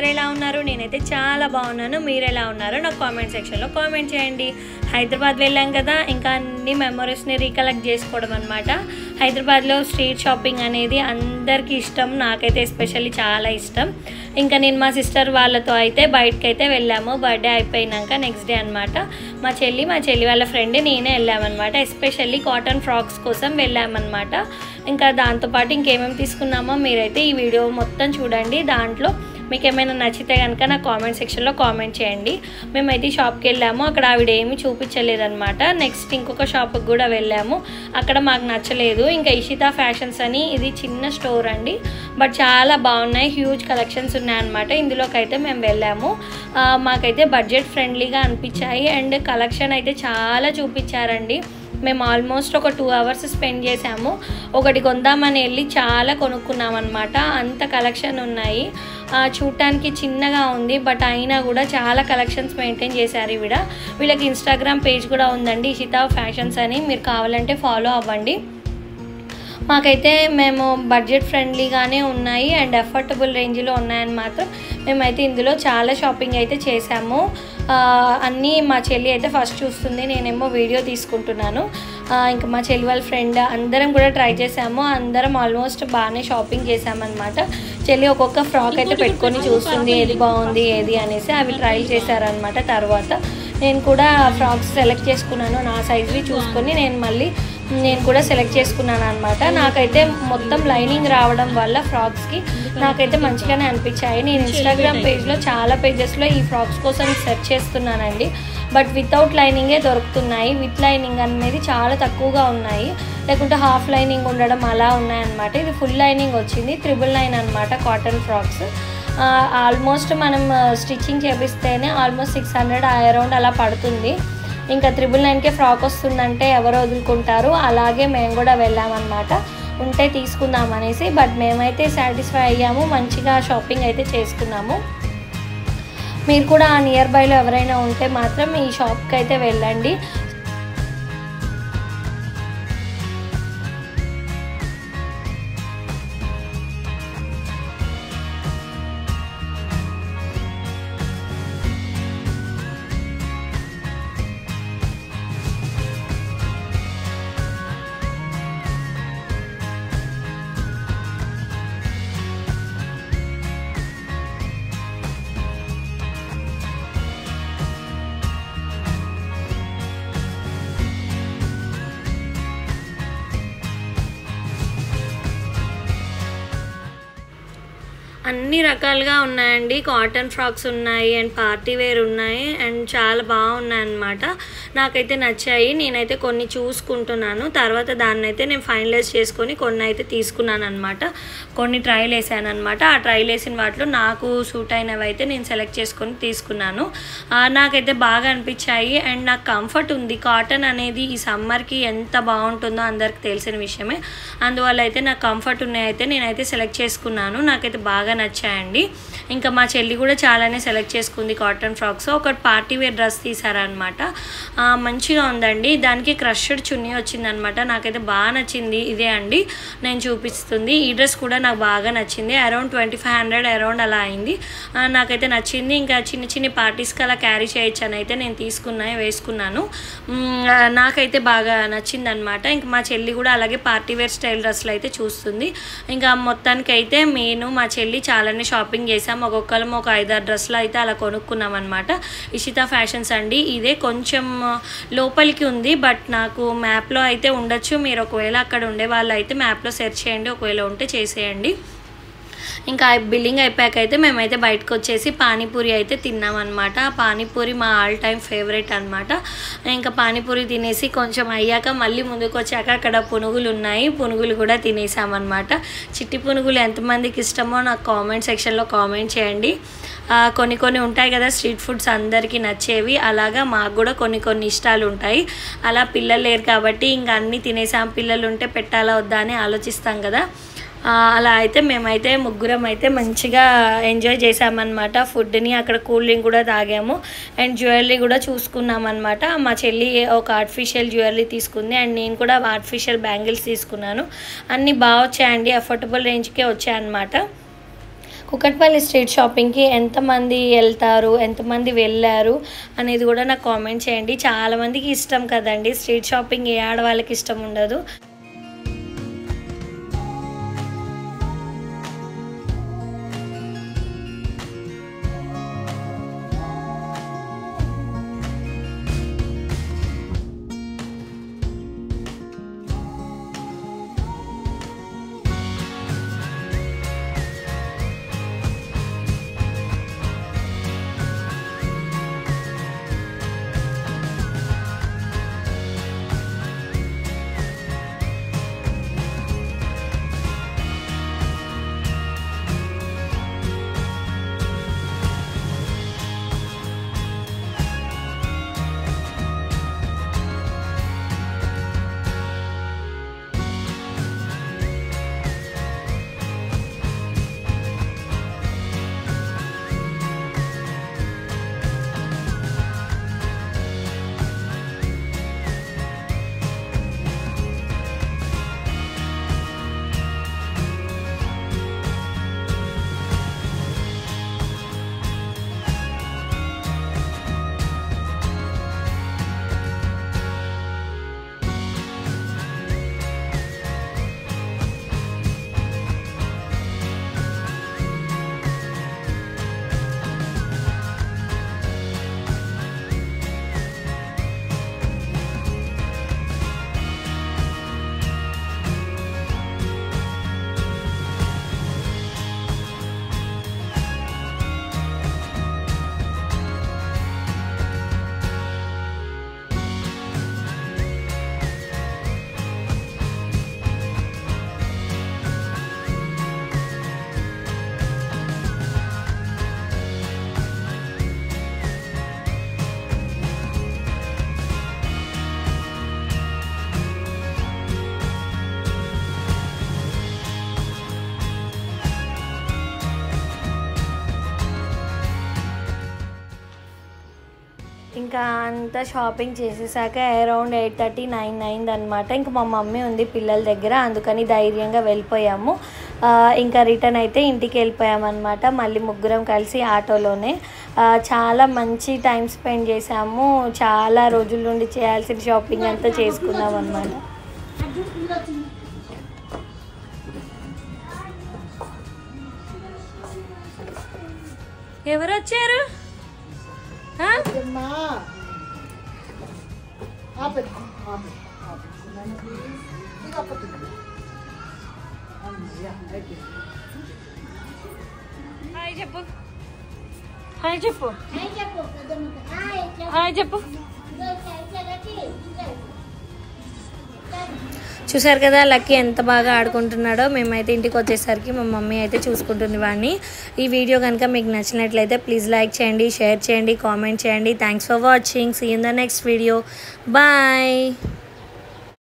అందరూ ఎలా ఉన్నారు? నేనైతే చాలా బాగున్నాను. మీరు ఎలా ఉన్నారో నాకు కామెంట్ సెక్షన్లో కామెంట్ చేయండి. హైదరాబాద్ వెళ్ళాం కదా, ఇంకా అన్ని మెమరీస్ని రీకలెక్ట్ చేసుకోవడం అనమాట. హైదరాబాద్లో స్ట్రీట్ షాపింగ్ అనేది అందరికీ ఇష్టం, నాకైతే ఎస్పెషల్లీ చాలా ఇష్టం. ఇంకా నేను మా సిస్టర్ వాళ్ళతో అయితే బయటకు అయితే వెళ్ళాము. బర్త్డే అయిపోయినాక నెక్స్ట్ డే అనమాట. మా చెల్లి వాళ్ళ ఫ్రెండ్ నేనే వెళ్ళామన్నమాట. ఎస్పెషల్లీ కాటన్ ఫ్రాక్స్ కోసం వెళ్ళామన్నమాట. ఇంకా దాంతోపాటు ఇంకేమేమి తీసుకున్నామో మీరైతే ఈ వీడియో మొత్తం చూడండి. దాంట్లో మీకు ఏమైనా నచ్చితే కనుక నా కామెంట్ సెక్షన్లో కామెంట్ చేయండి. మేమైతే షాప్కి వెళ్ళాము, అక్కడ ఆవిడ ఏమీ చూపించలేదన్నమాట. నెక్స్ట్ ఇంకొక షాప్కి కూడా వెళ్ళాము, అక్కడ మాకు నచ్చలేదు. ఇంకా ఇషితా ఫ్యాషన్స్ అని ఇది చిన్న స్టోర్ అండి, బట్ చాలా బాగున్నాయి, హ్యూజ్ కలెక్షన్స్ ఉన్నాయన్నమాట. ఇందులోకి అయితే మేము వెళ్ళాము. మాకైతే బడ్జెట్ ఫ్రెండ్లీగా అనిపించాయి అండ్ కలెక్షన్ అయితే చాలా చూపించారండి. మేము ఆల్మోస్ట్ ఒక 2 hours స్పెండ్ చేసాము. ఒకటి కొందామని వెళ్ళి చాలా కొనుక్కున్నాం అనమాట. అంత కలెక్షన్ ఉన్నాయి. చూడటానికి చిన్నగా ఉంది, బట్ అయినా కూడా చాలా కలెక్షన్స్ మెయింటైన్ చేశారు వీళ్ళకి ఇన్స్టాగ్రామ్ పేజ్ కూడా ఉందండి, ఇషితా ఫ్యాషన్స్ అని. మీరు కావాలంటే ఫాలో అవ్వండి. మాకైతే మేము బడ్జెట్ ఫ్రెండ్లీగానే ఉన్నాయి అండ్ అఫోర్డబుల్ రేంజ్లో ఉన్నాయని మాత్రం మేమైతే ఇందులో చాలా షాపింగ్ అయితే చేసాము. అన్నీ మా చెల్లి అయితే ఫస్ట్ చూస్తుంది, నేనేమో వీడియో తీసుకుంటున్నాను. ఇంకా మా చెల్లి వాళ్ళ ఫ్రెండ్ అందరం కూడా ట్రై చేసాము. అందరం ఆల్మోస్ట్ బాగానే షాపింగ్ చేసామన్నమాట. చెల్లి ఒక్కొక్క ఫ్రాక్ అయితే పెట్టుకొని చూస్తుంది, ఏది బాగుంది ఏది అనేసి. అవి ట్రై చేశారనమాట. తర్వాత నేను కూడా ఫ్రాక్స్ సెలెక్ట్ చేసుకున్నాను, నా సైజ్వి చూసుకొని నేను కూడా సెలెక్ట్ చేసుకున్నాను అనమాట. నాకైతే మొత్తం లైనింగ్ రావడం వల్ల ఫ్రాక్స్కి నాకైతే మంచిగానే అనిపించాయి. నేను ఇన్స్టాగ్రామ్ పేజ్లో చాలా పేజెస్లో ఈ ఫ్రాక్స్ కోసం సెర్చ్ చేస్తున్నానండి, బట్ వితౌట్ లైనింగే దొరుకుతున్నాయి. విత్ లైనింగ్ అనేది చాలా తక్కువగా ఉన్నాయి, లేకుంటే హాఫ్ లైనింగ్ ఉండడం అలా ఉన్నాయన్నమాట. ఇది ఫుల్ లైనింగ్ వచ్చింది, 999 అనమాట. కాటన్ ఫ్రాక్స్ ఆల్మోస్ట్ మనం స్టిచ్చింగ్ చేపిస్తేనే ఆల్మోస్ట్ 600 అరౌండ్ అలా పడుతుంది. ఇంకా 999కే ఫ్రాక్ వస్తుందంటే ఎవరు వదులుకుంటారు. అలాగే మేము కూడా వెళ్ళామన్నమాట, ఉంటే తీసుకుందాం అనేసి. బట్ మేమైతే సాటిస్ఫై అయ్యాము, మంచిగా షాపింగ్ అయితే చేసుకున్నాము. మీరు కూడా ఆ నియర్ బైలో ఎవరైనా ఉంటే మాత్రం ఈ షాప్కి అయితే వెళ్ళండి. అన్ని రకాలుగా ఉన్నాయండి. కాటన్ ఫ్రాక్స్ ఉన్నాయి అండ్ పార్టీ వేర్ ఉన్నాయి అండ్ చాలా బాగున్నాయి అన్నమాట. నాకైతే నచ్చాయి. నేనైతే కొన్ని చూసుకుంటున్నాను, తర్వాత దాన్ని అయితే నేను ఫైనలైజ్ చేసుకొని కొన్ని అయితే తీసుకున్నాను అనమాట. కొన్ని ట్రైల్ వేసాను అనమాట. ఆ ట్రైల్ వేసిన వాటిలో నాకు సూట్ అయినవి అయితే నేను సెలెక్ట్ చేసుకొని తీసుకున్నాను. నాకైతే బాగా అనిపించాయి అండ్ నాకు కంఫర్ట్ ఉంది. కాటన్ అనేది ఈ సమ్మర్కి ఎంత బాగుంటుందో అందరికి తెలిసిన విషయమే. అందువల్ల అయితే నాకు కంఫర్ట్ ఉన్నాయి అయితే నేనైతే సెలెక్ట్ చేసుకున్నాను. నాకైతే బాగా నచ్చాయండి. ఇంకా మా చెల్లి కూడా చాలానే సెలెక్ట్ చేసుకుంది కాటన్ ఫ్రాక్స్. ఒక పార్టీ వేర్ డ్రెస్ తీసారనమాట, మంచిగా ఉందండి. దానికి క్రష్డ్ చున్నీ వచ్చిందనమాట. నాకైతే బాగా నచ్చింది. ఇదే అండి నేను చూపిస్తుంది. ఈ డ్రెస్ కూడా నాకు బాగా నచ్చింది. అరౌండ్ 2500 అరౌండ్ అలా అయింది. నాకైతే నచ్చింది. ఇంకా చిన్న పార్టీస్కి అలా క్యారీ చేయొచ్చు అని అయితే నేను వేసుకున్నాను. నాకైతే బాగా నచ్చింది అనమాట. ఇంకా మా చెల్లి కూడా అలాగే పార్టీ వేర్ స్టైల్ డ్రెస్లు అయితే చూస్తుంది. ఇంకా మొత్తానికి అయితే మా చెల్లి చాలానే షాపింగ్ చేసాం. ఒక్కొక్కరం ఒక 5-6 డ్రెస్సులు అయితే అలా కొనుక్కున్నాం అనమాట. ఇషితా ఫ్యాషన్స్ అండి. ఇదే కొంచెం లోపలికి ఉంది, బట్ నాకు మ్యాప్లో అయితే ఉండొచ్చు. మీరు ఒకవేళ అక్కడ ఉండే వాళ్ళు అయితే మ్యాప్లో సెర్చ్ చేయండి, ఒకవేళ ఉంటే చేసేయండి. ఇంకా బిల్లింగ్ అయిపోయాక అయితే మేమైతే బయటకు వచ్చేసి పానీపూరి అయితే తిన్నామన్నమాట. పానీపూరి మా ఆల్ టైమ్ ఫేవరెట్ అనమాట. ఇంకా పానీపూరి తినేసి కొంచెం అయ్యాక మళ్ళీ ముందుకు వచ్చాక అక్కడ పునుగులు ఉన్నాయి, పునుగులు కూడా తినేసామన్నమాట. చిట్టి పునుగులు ఎంతమందికి ఇష్టమో నాకు కామెంట్ సెక్షన్లో కామెంట్ చేయండి. కొన్ని ఉంటాయి కదా స్ట్రీట్ ఫుడ్స్ అందరికీ నచ్చేవి, అలాగా మాకు కూడా కొన్ని ఇష్టాలు ఉంటాయి. అలా పిల్లలు లేరు కాబట్టి ఇంకా అన్నీ తినేసాం. పిల్లలు ఉంటే పెట్టాలా వద్దా అని ఆలోచిస్తాం కదా. అలా అయితే మేమైతే ముగ్గురం అయితే మంచిగా ఎంజాయ్ చేసామన్నమాట ఫుడ్ని. అక్కడ కూల్ డ్రింక్ కూడా తాగాము అండ్ జ్యువెలరీ కూడా చూసుకున్నామన్నమాట. మా చెల్లి ఒక ఆర్టిఫిషియల్ జ్యువెలరీ తీసుకుంది అండ్ నేను కూడా ఆర్టిఫిషియల్ బ్యాంగిల్స్ తీసుకున్నాను. అన్నీ బాగా వచ్చాయండి, అఫోర్డబుల్ రేంజ్కే వచ్చాయన్నమాట. కూకట్పల్లి స్ట్రీట్ షాపింగ్కి ఎంతమంది వెళ్తారు, ఎంతమంది వెళ్ళారు అనేది కూడా నాకు కామెంట్ చేయండి. చాలామందికి ఇష్టం కదండి స్ట్రీట్ షాపింగ్, ఏ ఆడవాళ్ళకి ఇష్టం ఉండదు. ఇంకా అంతా షాపింగ్ చేసేసాక అరౌండ్ 8:30, 9 అయిందనమాట. ఇంకా మా మమ్మీ ఉంది పిల్లల దగ్గర, అందుకని ధైర్యంగా వెళ్ళిపోయాము. ఇంకా రిటర్న్ అయితే ఇంటికి వెళ్ళిపోయామన్నమాట. మళ్ళీ ముగ్గురం కలిసి ఆటోలోనే చాలా మంచి టైం స్పెండ్ చేసాము. చాలా రోజుల నుండి చేయాల్సిన షాపింగ్ అంతా చేసుకున్నాం అన్నమాట. ఎవరు వచ్చారు? హాయ్ చెప్పు, హాయ్ చెప్పు, హాయ్ చెప్పు. చూసారు కదా లక్కీ ఎంత బాగా ఆడుకుంటున్నాడో. మేమైతే ఇంటికి వచ్చేసరికి మా మమ్మీ అయితే చూసుకుంటుంది వాడిని. ఈ వీడియో కనుక మీకు నచ్చినట్లయితే ప్లీజ్ లైక్ చేయండి, షేర్ చేయండి, కామెంట్ చేయండి. Thanks for watching. See you in the next video. Bye.